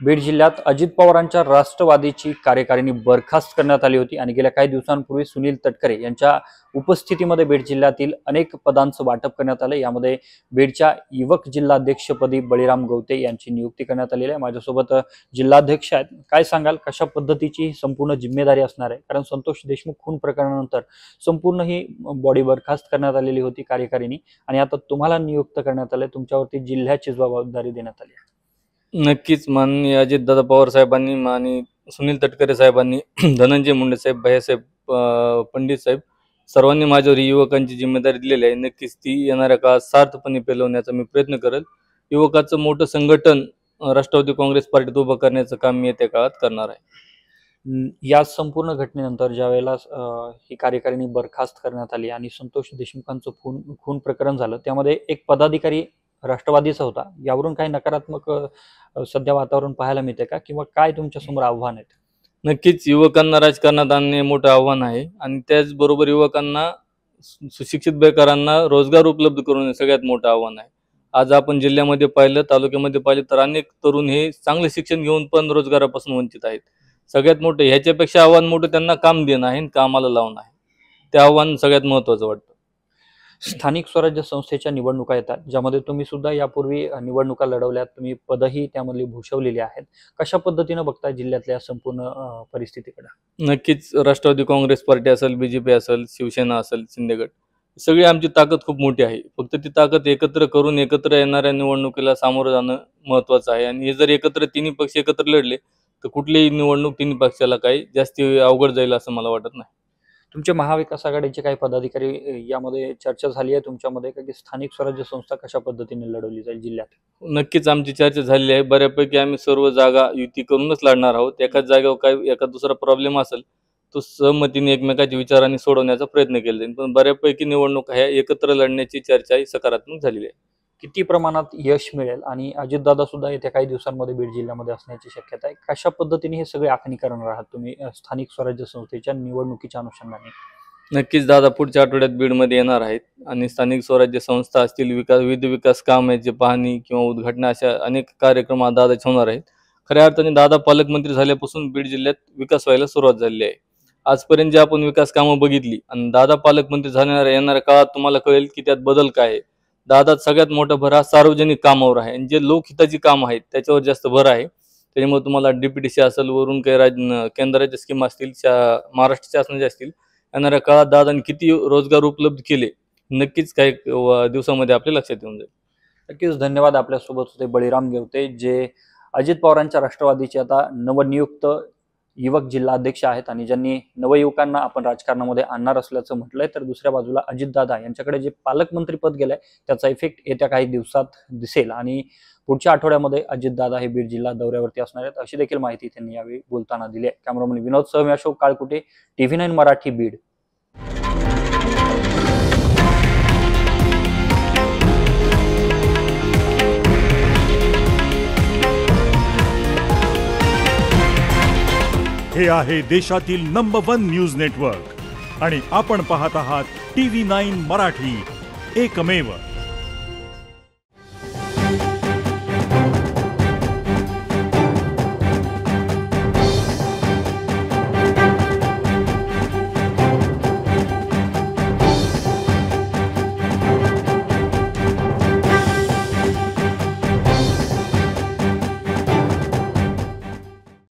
बीड जिल्ह्यात अजित पवारांच्या राष्ट्रवादीची कार्यकारिणी बरखास्त करण्यात आली होती आणि गेल्या काही दिवसांपूर्वी सुनील तटकरे यांच्या उपस्थितीमध्ये बीड जिल्ह्यातील अनेक पदांचं वाटप करण्यात आलं। यामध्ये बीडच्या युवक जिल्हाध्यक्षपदी बळीराम गवते यांची नियुक्ती करण्यात आलेली आहे। माझ्यासोबत जिल्हाध्यक्ष आहेत, काय सांगाल कशा पद्धतीची संपूर्ण जिम्मेदारी असणार आहे? कारण संतोष देशमुख खून प्रकरणानंतर संपूर्ण ही बॉडी बरखास्त करण्यात आलेली होती कार्यकारिणी आणि आता तुम्हाला नियुक्त करण्यात आले, तुमच्यावरती जिल्ह्याची जबाबदारी देण्यात आली आहे। नक्कीच माननीय अजितदादा पवार साहेबांनी आणि सुनील तटकरे साहेबांनी धनंजय मुंडे साहेब, भैयासाहेब पंडित साहेब सर्वांनी माझ्यावर युवकांची जिम्मेदारी दिलेली आहे। नक्कीच ती येणाऱ्या काळात सार्थपणे पेलवण्याचा मी प्रयत्न करेल। युवकाचं मोठं संघटन राष्ट्रवादी काँग्रेस पार्टीत उभं करण्याचं काम मी येत्या काळात करणार आहे। या संपूर्ण घटनेनंतर ज्या वेळेला ही कार्यकारिणी बरखास्त करण्यात आली आणि संतोष देशमुखांचं खून प्रकरण झालं, त्यामध्ये एक पदाधिकारी राष्ट्रवादीचा होता, यावरून काही नकारात्मक सध्या वातावरण पाहायला मिळते का, किंवा काय तुमच्या समोर आव्हान आहेत? नक्कीच युवकांना राजकारणात आणणे मोठं आव्हान आहे आणि त्याचबरोबर युवकांना सुशिक्षित बेकारांना रोजगार उपलब्ध करून सगळ्यात मोठं आव्हान आहे। आज आपण जिल्ह्यामध्ये पाहिलं, तालुक्यामध्ये पाहिलं तर अनेक तरुण हे चांगले शिक्षण घेऊन पण रोजगारापासून वंचित आहेत। सगळ्यात मोठं ह्याच्यापेक्षा आव्हान मोठं त्यांना काम देणं आहे, कामाला लावणं आहे। ते आव्हान सगळ्यात महत्त्वाचं वाटतं। स्थानिक स्वराज्य संस्थेच्या निवडणुका येतात, ज्यामध्ये तुम्ही सुद्धा यापूर्वी निवडणुका लढवल्यात, तुम्ही पदही त्यामधली भूषवलेली आहेत। कशा पद्धतीने बघताय जिल्ह्यातल्या संपूर्ण परिस्थितीकडे? नक्कीच राष्ट्रवादी काँग्रेस पार्टी असेल, बीजेपी असेल, शिवसेना असेल, शिंदेगड, सगळी आमची ताकद खूप मोठी आहे। फक्त ती ताकद एकत्र करून एकत्र येणाऱ्या निवडणुकीला सामोरं जाणं महत्त्वाचं आहे आणि हे जर एकत्र तिन्ही पक्ष एकत्र लढले तर कुठलीही निवडणूक तिन्ही पक्षाला काही जास्ती अवघड जाईल असं मला वाटत नाही। तुमच्या महाविकास आघाडीचे काही पदाधिकारी यामध्ये चर्चा झाली आहे तुमच्यामध्ये का, की स्थानिक स्वराज्य संस्था कशा पद्धतीने लढवली जाईल जिल्ह्यात? नक्कीच आमची चर्चा झालेली आहे। बऱ्यापैकी आम्ही सर्व जागा युती करूनच लढणार आहोत। एकाच जागेवर काही एका दुसरा प्रॉब्लेम असेल तो सहमतीने एकमेकांच्या विचारांनी सोडवण्याचा प्रयत्न केला जाईल, पण बऱ्यापैकी निवडणूक ह्या एकत्र लढण्याची चर्चा ही सकारात्मक झालेली आहे। किती प्रमाणात यश मिळेल आणि अजितदादा सुद्धा येत्या काही दिवसांमध्ये बीड जिल्ह्यामध्ये असण्याची शक्यता आहे, कशा पद्धतीने हे सगळे आखणी करणार आहात तुम्ही स्थानिक स्वराज्य संस्थेच्या निवडणुकीच्या अनुषंगाने? नक्कीच दादा पुढच्या आठवड्यात बीडमध्ये येणार आहेत आणि स्थानिक स्वराज्य संस्था असतील, विविध विकास कामांची पाहणी किंवा उद्घाटन अशा अनेक कार्यक्रम दादाचे होणार आहेत। खऱ्या अर्थाने दादा पालकमंत्री झाल्यापासून बीड जिल्ह्यात विकास व्हायला सुरुवात झालेली आहे। आजपर्यंत जे आपण विकास कामं बघितली आणि दादा पालकमंत्री येणाऱ्या काळात तुम्हाला कळेल की त्यात बदल काय आहे। दादात सगळ्यात मोठा भर हा सार्वजनिक कामावर आहे आणि जे लोकहिताची कामं आहेत त्याच्यावर जास्त भर आहे। त्याच्यामुळे तुम्हाला डीपीटीसी असेल, वरून काही केंद्राच्या स्कीम असतील, महाराष्ट्र शासनाच्या असतील, येणाऱ्या काळात दादांनी किती रोजगार उपलब्ध केले नक्कीच काही दिवसामध्ये आपल्या लक्षात येऊन जाईल। नक्कीच धन्यवाद। आपल्यासोबत होते बळीराम गवते, जे अजित पवारांच्या राष्ट्रवादीचे आता नवनियुक्त युवक जिल्हाध्यक्ष आहेत आणि ज्यांनी नवयुवकांना आपण राजकारणामध्ये आणणार असल्याचं म्हटलंय। तर दुसऱ्या बाजूला अजितदादा यांच्याकडे जे पालकमंत्रीपद गेलंय त्याचा इफेक्ट येत्या काही दिवसात दिसेल आणि पुढच्या आठवड्यामध्ये अजितदादा हे बीड जिल्हा दौऱ्यावरती असणार आहेत, अशी देखील माहिती त्यांनी यावेळी बोलताना दिली आहे। कॅमेरामन विनोद सह मी अशोक काळकुटे, TV9 मराठी, बीड। हे आहे देशातील नंबर 1 न्यूज नेटवर्क आणि आपण पाहत आहात TV9 मराठी, एकमेव।